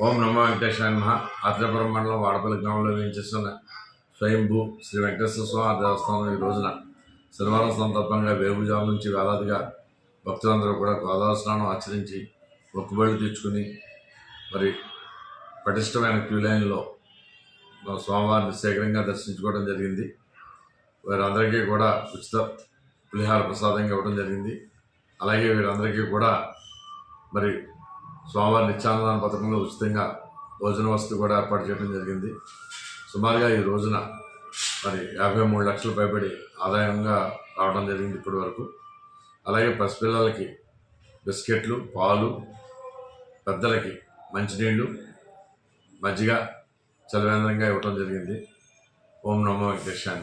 ఓం నమో వెంకటేశ్వర నమః. ఆత్రేయపురం మండలం వాడపల్లి గ్రామంలో వేయించేస్తున్న స్వయంభూ శ్రీ వెంకటేశ్వర స్వామి దేవస్థానం ఈ రోజున శనివారం సందర్భంగా వేగుజాము నుంచి వేలాదిగా భక్తులందరూ కూడా గోదావరి స్నానం ఆచరించి మొక్కుబడులు తీర్చుకుని మరి పటిష్టమైన క్యూ లైన్లో స్వామివారిని శీఘ్రంగా దర్శించుకోవడం జరిగింది. వీరందరికీ కూడా ఉచిత పులిహార ప్రసాదంగా ఇవ్వడం జరిగింది. అలాగే వీరందరికీ కూడా మరి స్వామివారి నిత్యాన్నదాన పథకంలో ఉచితంగా భోజన వసతి కూడా ఏర్పాటు చేయడం జరిగింది. సుమారుగా ఈ రోజున మరి 53 లక్షల పైబడి ఆదాయంగా రావడం జరిగింది ఇప్పటి వరకు. అలాగే పసిపిల్లలకి బిస్కెట్లు, పాలు, పెద్దలకి మంచినీళ్ళు, మజ్జిగ చలవేంద్రంగా ఇవ్వడం జరిగింది. ఓం నమో వెంకటేశాయ.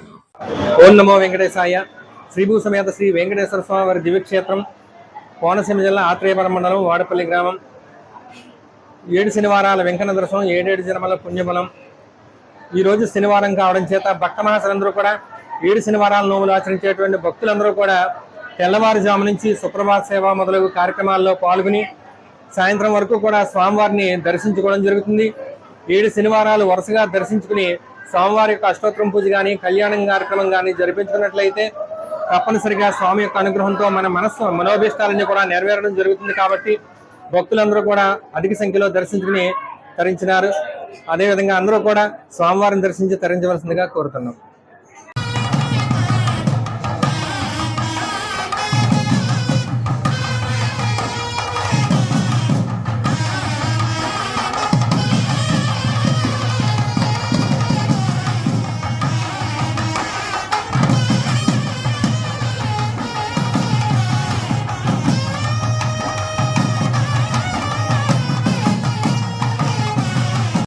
ఓం నమో వెంకటేశాయ. శ్రీభూ సమేత శ్రీ వెంకటేశ్వర స్వామి వారి దివ్యక్షేత్రం కోనసీమ జిల్లా ఆత్రేయపురం మండలం వాడపల్లి గ్రామం. 7 శనివారాల వెంకన్న దర్శనం, 7 జన్మల పుణ్యబలం. ఈరోజు శనివారం కావడం చేత భక్త మహాశలందరూ కూడా 7 శనివారాల నోములు ఆచరించేటువంటి భక్తులందరూ కూడా తెల్లవారుజాము నుంచి సుప్రభాత సేవ మొదలగు కార్యక్రమాల్లో పాల్గొని సాయంత్రం వరకు కూడా స్వామివారిని దర్శించుకోవడం జరుగుతుంది. 7 శనివారాలు వరుసగా దర్శించుకుని స్వామివారి యొక్క అష్టోత్తరం పూజ కానీ కళ్యాణం కార్యక్రమం కానీ జరిపించుకున్నట్లయితే తప్పనిసరిగా స్వామి యొక్క అనుగ్రహంతో మన మనోభీష్టాలన్నీ కూడా నెరవేరడం జరుగుతుంది. కాబట్టి భక్తులందరూ కూడా అధిక సంఖ్యలో దర్శించుకుని తరించినారు. అదేవిధంగా అందరూ కూడా స్వామివారిని దర్శించి తరించవలసిందిగా కోరుతున్నాం.